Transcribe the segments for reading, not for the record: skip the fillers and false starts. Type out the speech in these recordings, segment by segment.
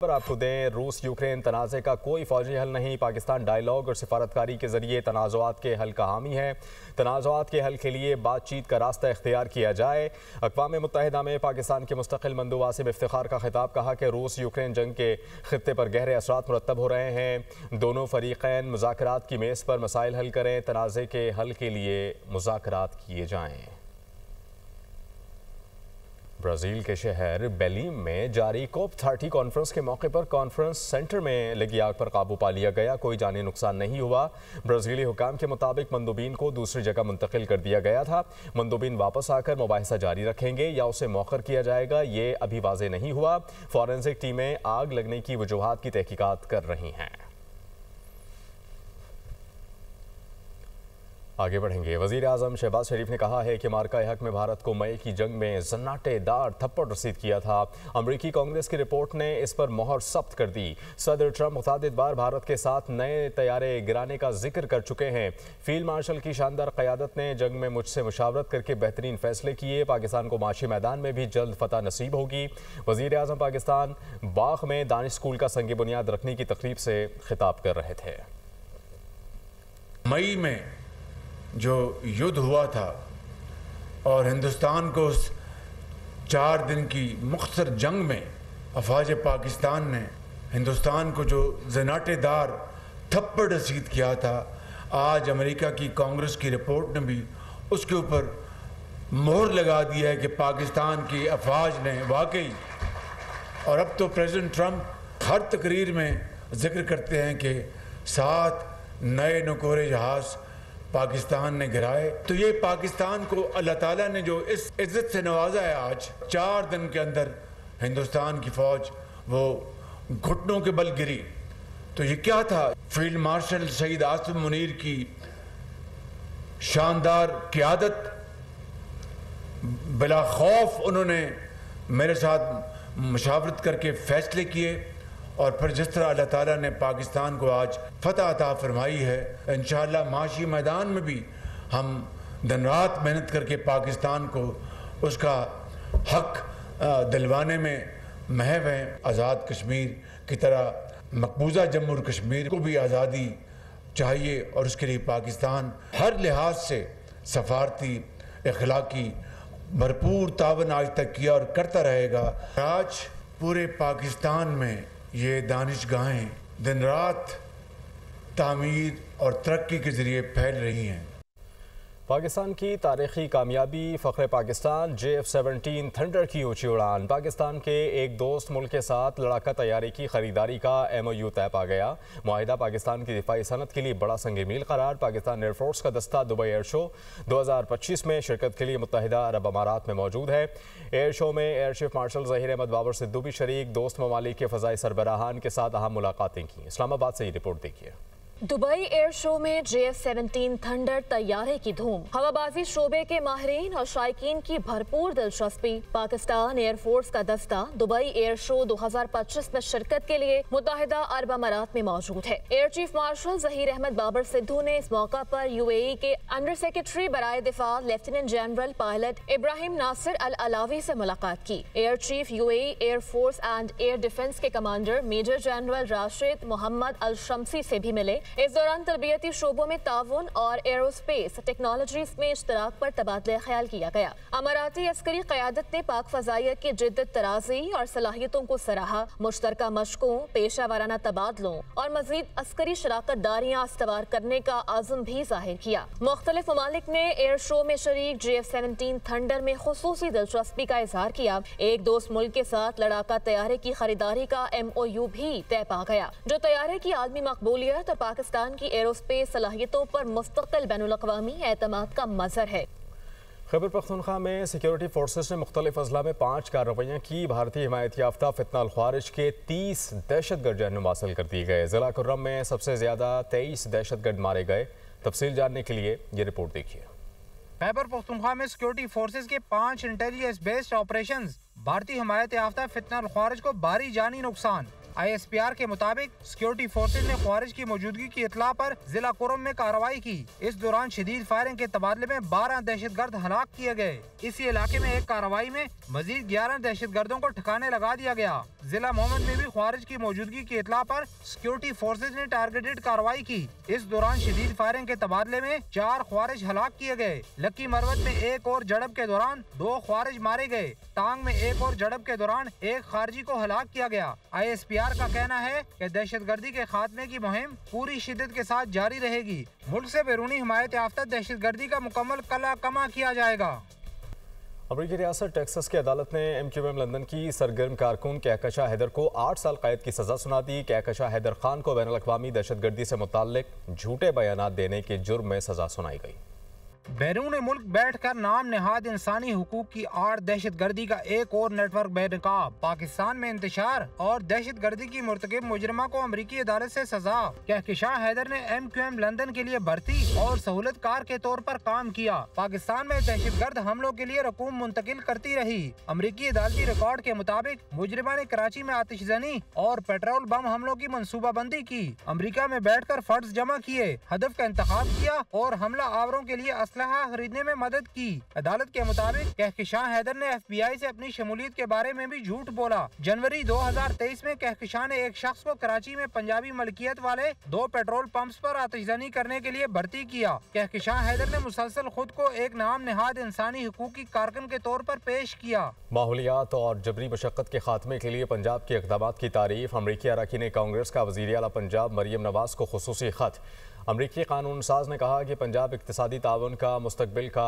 پر آپ کو دیں روس یوکرین تنازع کا کوئی فوجی حل نہیں، پاکستان ڈائیلاگ اور سفارتکاری کے ذریعے تنازعات کے حل کا حامی ہے۔ تنازعات کے حل کے لیے بات چیت کا راستہ اختیار کیا جائے۔ اقوام متحدہ میں پاکستان کے مستقل مندوب آصف افتخار کا خطاب، کہا کہ روس یوکرین جنگ کے خطے پر گہرے اثرات مرتب ہو رہے ہیں، دونوں فریقین مذاکرات کی میز پر مسائل حل کریں، تنازع کے حل کے لیے مذاکرات کیے جائیں۔ برازیل کے شہر بیلیم میں جاری کوپ 30 کانفرنس کے موقع پر کانفرنس سینٹر میں لگی آگ پر قابو پا لیا گیا، کوئی جانی نقصان نہیں ہوا۔ برازیلی حکام کے مطابق مندوبین کو دوسری جگہ منتقل کر دیا گیا تھا۔ مندوبین واپس آ کر مباحثہ جاری رکھیں گے یا اسے مؤخر کیا جائے گا، یہ ابھی واضح نہیں ہوا۔ فورنزک ٹیمیں آگ لگنے کی وجوہات کی تحقیقات کر رہی ہیں۔ آگے بڑھیں گے۔ وزیر اعظم شہباز شریف نے کہا ہے کہ مارکہ حق میں بھارت کو مئی کی جنگ میں زناٹے دار تھپڑ رسید کیا تھا۔ امریکی کانگریس کی رپورٹ نے اس پر مہر ثبت کر دی۔ صدر ٹرمپ متعدد بار بھارت کے ساتھ نئے طیارے گرانے کا ذکر کر چکے ہیں۔ فیلڈ مارشل کی شاندار قیادت نے جنگ میں مجھ سے مشاورت کر کے بہترین فیصلے کیے۔ پاکستان کو معاشی میدان میں بھی جلد فتح نصیب ہوگی۔ وزیر اعظم پاکستان باغ میں دانش اسکول کا سنگ بنیاد رکھنے کی تقریب سے خطاب کر رہے تھے۔ مئی میں جو یدھ ہوا تھا اور ہندوستان کو اس 4 دن کی مختصر جنگ میں افواج پاکستان نے ہندوستان کو جو زناٹے دار تھپڑ رسید کیا تھا، آج امریکہ کی کانگریس کی رپورٹ نے بھی اس کے اوپر مہر لگا دیا ہے کہ پاکستان کی افواج نے واقعی، اور اب تو پریزیڈنٹ ٹرمپ ہر تقریر میں ذکر کرتے ہیں کہ 7 نئے نکورے جہاز پاکستان نے گرائے۔ تو یہ پاکستان کو اللہ تعالیٰ نے جو اس عزت سے نوازا ہے، آج 4 دن کے اندر ہندوستان کی فوج وہ گھٹنوں کے بل گری۔ تو یہ کیا تھا؟ فیلڈ مارشل شہید آصف منیر کی شاندار قیادت، بلا خوف انہوں نے میرے ساتھ مشاورت کر کے فیصلے کیے، اور پھر جس طرح اللہ تعالیٰ نے پاکستان کو آج فتح عطا فرمائی ہے، انشاءاللہ معاشی میدان میں بھی ہم دن رات محنت کر کے پاکستان کو اس کا حق دلوانے میں محو ہیں۔ آزاد کشمیر کی طرح مقبوضہ جموں کشمیر کو بھی آزادی چاہیے، اور اس کے لیے پاکستان ہر لحاظ سے سفارتی، اخلاقی بھرپور تعاون آج تک کیا اور کرتا رہے گا۔ آج پورے پاکستان میں یہ دانشگاہیں دن رات تعمیر اور ترقی کے ذریعے پھیل رہی ہیں۔ پاکستان کی تاریخی کامیابی، فخر پاکستان JF-17 تھنڈر کی اونچی اڑان۔ پاکستان کے ایک دوست ملک کے ساتھ لڑاکا طیارے کی خریداری کا MOU طے پا گیا۔ معاہدہ پاکستان کی دفاعی صنعت کے لیے بڑا سنگ میل قرار۔ پاکستان ایئر فورس کا دستہ دبئی ایئر شو 2025 میں شرکت کے لیے متحدہ عرب امارات میں موجود ہے۔ ایئر شو میں air chief marshal Zaheer Ahmed Babar Sidhu بھی شریک، دوست ممالک کے فضائی سربراہان کے ساتھ اہم ملاقاتیں کی۔ اسلام آباد سے یہ رپورٹ دیکھیے۔ دبئی ایئر شو میں JF-17 تھنڈر طیارے کی دھوم، ہوابازی شعبے کے ماہرین اور شائقین کی بھرپور دلچسپی۔ پاکستان ایئر فورس کا دستہ دبئی ایئر شو 2025 میں شرکت کے لیے متحدہ عرب امارات میں موجود ہے۔ Air chief marshal Zaheer Ahmed Babar Sidhu نے اس موقع پر UAE کے انڈر سیکرٹری برائے دفاع lieutenant general pilot Ibrahim Nasser Al Alawi سے ملاقات کی۔ Air chief UAE air force and air defence کے commander major general Rashid Mohammed Al Shamsi سے بھی ملے۔ اس دوران تربیتی شعبوں میں تعاون اور ایروسپیس ٹیکنالوجیز میں اشتراک پر تبادلہ خیال کیا گیا۔ اماراتی عسکری قیادت نے پاک فضائیہ کی جدت طرازی اور صلاحیتوں کو سراہا، مشترکہ مشقوں، پیشہ ورانہ تبادلوں اور مزید عسکری شراکت داریاں استوار کرنے کا عزم بھی ظاہر کیا۔ مختلف ممالک نے ایئر شو میں شریک JF-17 تھنڈر میں خصوصی دلچسپی کا اظہار کیا۔ ایک دوست ملک کے ساتھ لڑاکا طیارے کی خریداری کا MOU بھی طے پا گیا، جو طیارے کی عالمی مقبولیت اور پاکستان کی ایروسپیس صلاحیتوں پر مستقل بین الاقوامی اعتماد کا مظہر ہے۔ خیبر پختونخوا میں سیکیورٹی فورسز نے مختلف اضلاع میں 5 کارروائیاں کی۔ بھارتی حمایت یافتہ فتنہ الخوارج کے 30 دہشت گرد جہنم حاصل کر دیے گئے۔ ضلع کرم میں سب سے زیادہ 23 دہشت گرد مارے گئے۔ تفصیل جاننے کے لیے یہ رپورٹ دیکھیے۔ خیبر پختونخوا میں سیکیورٹی فورسز کے 5 انٹیلیجنس بیسڈ آپریشنز، بھارتی حمایت یافتہ فتنہ الخوارج کو بھاری جانی نقصان، ISPR के मुताबिक सिक्योरिटी फोर्सेज ने ख्वारिज की मौजूदगी की इतला पर जिला कुरम में कार्रवाई की। इस दौरान शदीद फायरिंग के तबादले में 12 दहशतगर्द हलाक किए गए। इसी इलाके में एक कार्रवाई में मजीद 11 दहशतगर्दों को ठिकाने लगा दिया गया। जिला मोहम्मद में भी ख्वारिज की मौजूदगी की इतला पर सिक्योरिटी फोर्सेज ने टारगेटेड कार्रवाई की। इस दौरान शदीद फायरिंग के तबादले में 4 ख्वारिज हलाक किए गए। लक्की मरवत में एक और झड़प के दौरान 2 ख्वारिज मारे गए। टांग में एक और झड़प के दौरान एक खारजी को हलाक किया गया। ISPR का कहना है कि दहशतगर्दी के खात्मे की मुहिम पूरी शिद्दत के साथ जारी रहेगी। मुल्क से बैरूनी हिमायत याफ्ता दहशतगर्दी का मुकम्मल कला कमा किया जाएगा। अमरीकी रियासत टेक्सास की अदालत ने MQM लंदन की सरगर्म कारकुन कहकशा हैदर को 8 साल कैद की सजा सुना दी। कहकशा हैदर खान को बैनुल-अक़वामी दहशतगर्दी से मुताल्लिक झूठे बयानात देने के जुर्म में सजा सुनाई गई। बैरून मुल्क बैठकर नाम नेहाद इंसानी हुकूक की आड़ दहशतगर्दी का एक और नेटवर्क बेनकाब, पाकिस्तान में इंतशार और दहशतगर्दी की मुर्तकिब मुजरिमा को अमरीकी अदालत से सजा। कहकशां हैदर ने MQM लंदन के लिए भर्ती और सहूलतकार के तौर पर काम किया। पाकिस्तान में दहशतगर्द हमलों के लिए रकूम मुंतकिल करती रही। अमरीकी अदालती रिकॉर्ड के मुताबिक मुजरिमा ने कराची में आतिशजनी और पेट्रोल बम हमलों की मनसूबाबंदी की। अमरीका में बैठकर फंड्स जमा किए, हदफ का इंतखाब किया और हमला आवरों के लिए असलहा खरीदने में मदद की। अदालत के मुताबिक कहकशां हैदर ने FBI से अपनी शमूलियत के बारे में भी झूठ बोला। जनवरी 2023 में कहकशां ने एक शख्स को कराची में पंजाबी मलकियत वाले 2 पेट्रोल पंप्स पर आतिशजनी करने के लिए भर्ती किया। कहकशां हैदर ने मुसलसल खुद को एक नाम नेहाद इंसानी हुकूक की कारकुन के तौर पर पेश किया। माहौलियात और जबरी मशक्कत के खात्मे के लिए पंजाब के इक़दामात की तारीफ। अमरीकी अरकान कांग्रेस का वज़ीर आला पंजाब मरियम नवाज को खुसूसी खत। अमरीकी कानून साज ने कहा कि पंजाब इक़्तिसादी ताउन का मुस्तकबिल का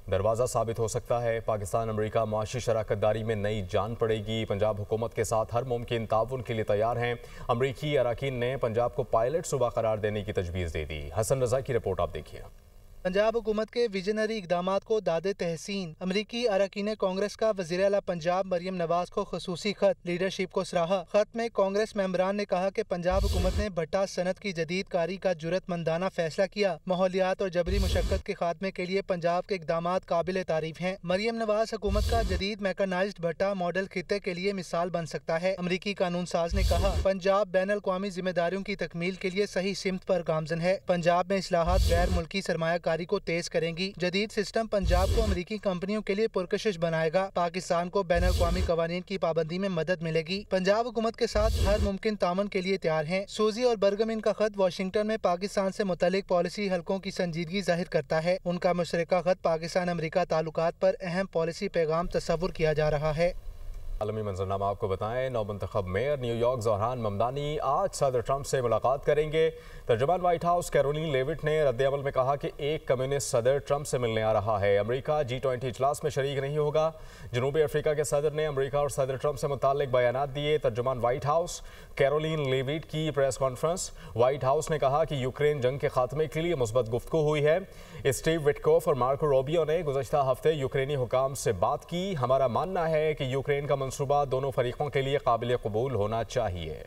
दरवाज़ा साबित हो सकता है। पाकिस्तान अमरीका मुआशी शराकत दारी में नई जान पड़ेगी। पंजाब हुकूमत के साथ हर मुमकिन ताउन के लिए तैयार हैं। अमरीकी अरकान ने पंजाब को पायलट सूबा करार देने की तजवीज़ दे दी। हसन रजा की रिपोर्ट आप देखिए। पंजाब हुकूमत के विजनरी इकदामात को दादे तहसीन। अमरीकी अरकान कांग्रेस का वज़ीर आला पंजाब मरियम नवाज को खुसूसी खत, लीडरशिप को सराहा। खत में कांग्रेस मेंबरान ने कहा कि पंजाब हुकूमत ने भट्टा सनत की जदीद कारी का जुर्रतमंदाना फैसला किया। माहौलियात और जबरी मुशक्कत के खात्मे के लिए पंजाब के इकदामात काबिल तारीफ हैं। मरियम नवाज हुकूमत का जदीद मैकेनाइज्ड भट्टा मॉडल खित्ते के लिए मिसाल बन सकता है। अमरीकी कानून साज ने कहा, पंजाब बैनुल-अक़वामी जिम्मेदारियों की तकमील के लिए सही सिमत पर गामजन है। पंजाब में इस्लाहात गैर मुल्की सरमायाकारी को तेज करेंगी। जदीद सिस्टम पंजाब को अमरीकी कंपनियों के लिए पुरकशिश बनाएगा। पाकिस्तान को बैनुल-अक़वामी कवानीन की पाबंदी में मदद मिलेगी। पंजाब हुकूमत के साथ हर मुमकिन तामन के लिए तैयार हैं। सूजी और बर्गमिन का खत वाशिंगटन में पाकिस्तान से मुतल्लिक पॉलिसी हलकों की संजीदगी जाहिर करता है। उनका मुशतरका खत पाकिस्तान अमरीका ताल्लुकात पर अहम पॉलिसी पैगाम तस्वुर किया जा रहा है। आलमी मंजरनामा आपको बताएं। नौमंतखब मेयर न्यूयॉर्क ज़ोहरान ममदानी आज सदर ट्रंप से मुलाकात करेंगे। तर्जुमान व्हाइट हाउस कैरोलिन लेविट ने रद्द-ए-अमल में कहा कि एक कम्युनिस्ट सदर ट्रंप से मिलने आ रहा है। अमरीका G20 इजलास में शरीक नहीं होगा। जनूबी अफ्रीका के सदर ने अमरीका और सदर ट्रंप से मुताल्लिक बयानात दिए। तर्जुमान व्हाइट हाउस कैरोलिन लेविट की प्रेस कॉन्फ्रेंस। व्हाइट हाउस ने कहा कि यूक्रेन जंग के खात्मे के लिए मुस्बत गुफ्तगू हुई है। स्टीव विटकोफ और मार्को रूबियो ने गुज़श्ता हफ्ते यूक्रेनी हुकाम से बात की। हमारा मानना है कि यूक्रेन का मंसूबा दोनों फरीकों के लिए काबिल कबूल होना चाहिए।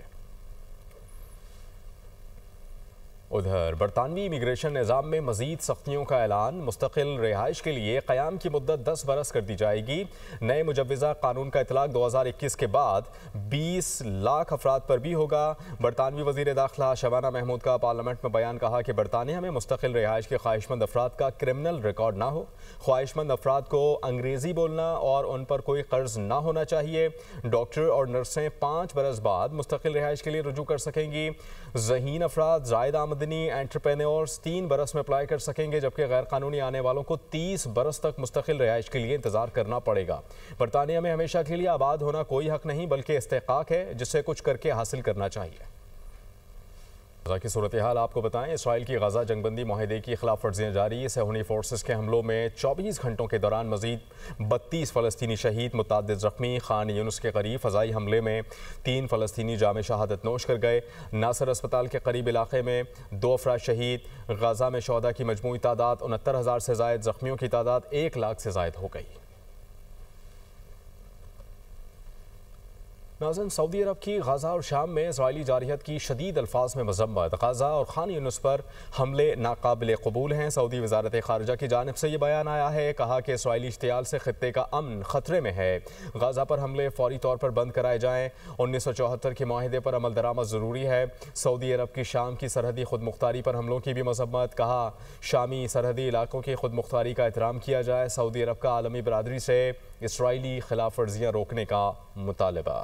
उधर बरतानवी इमिग्रेशन निज़ाम में मज़ीद सख्तियों का ऐलान। मुस्तकिल रिहाइश के लिए क़याम की मुद्दत 10 बरस कर दी जाएगी। नए मुजव्वज़ा कानून का इतलाक़ 2021 के बाद 20 लाख अफराद पर भी होगा। बरतानवी वज़ीर दाखिला शबाना महमूद का पार्लियामेंट में बयान कहा कि बरतानिया में मुस्तकिल रिहाइश के ख्वाहिशमंद अफराद का क्रिमिनल रिकॉर्ड ना हो। ख्वाहिशमंद अफराद को अंग्रेज़ी बोलना और उन पर कोई कर्ज ना होना चाहिए। डॉक्टर और नर्सें 5 बरस बाद मुस्तकिल रिहाइश के लिए रुजू कर सकेंगी। ज़हीन अफराद ज़ायद आमदनी एंटरप्रेन्योर्स 3 बरस में अप्लाई कर सकेंगे, जबकि गैर कानूनी आने वालों को 30 बरस तक मुस्तकिल रिहाइश के लिए इंतजार करना पड़ेगा। बरतानिया में हमेशा के लिए आबाद होना कोई हक नहीं बल्कि इस्तेकाक है जिसे कुछ करके हासिल करना चाहिए। गज़ा की सूरत हाल आपको बताएं। इसराइल की गज़ा जंगबंदी माहिदे की खिलाफ वर्जियाँ जारी। सेहूनी फोर्सेस के हमलों में 24 घंटों के दौरान मजीद 32 फ़लस्तीनी शहीद, मुतअद्दिद ज़ख्मी। खान यूनुस के करीब फ़ज़ाई हमले में 3 फ़लस्तीनी जामे शहादत नोश कर गए। नासर अस्पताल के करीब इलाके में 2 अफराद शहीद। गज़ा में शोहदा की मजमूई तादाद 69,000 से ज़ायद, ज़ख्मियों की तादाद 1 लाख से ज़ायद हो गई। नाज़रीन, सऊदी अरब की गाज़ा और शाम में इसराइली जारहियत की शदीद अल्फाज में मज़म्मत। गाज़ा और खान यूनुस पर हमले नाकाबिल कबूल हैं। सऊदी वज़ारत ख़ारिजा की जानिब से ये बयान आया है। कहा कि इसराइली इश्तियाल से खित्ते का अमन ख़तरे में है। गाज़ा पर हमले फ़ौरी तौर पर बंद कराए जाएँ। 1974 के माहिदे पर अमल दरामद ज़रूरी है। सऊदी अरब की शाम की सरहदी खुद मुख्तारी पर हमलों की भी मज़म्मत। कहा शामी सरहदी इलाकों की खुद मुख्तारी का एहतराम किया जाए। सऊदी अरब का आलमी बरादरी से इसराइली खिलाफ वर्जियाँ रोकने का मुतालबा।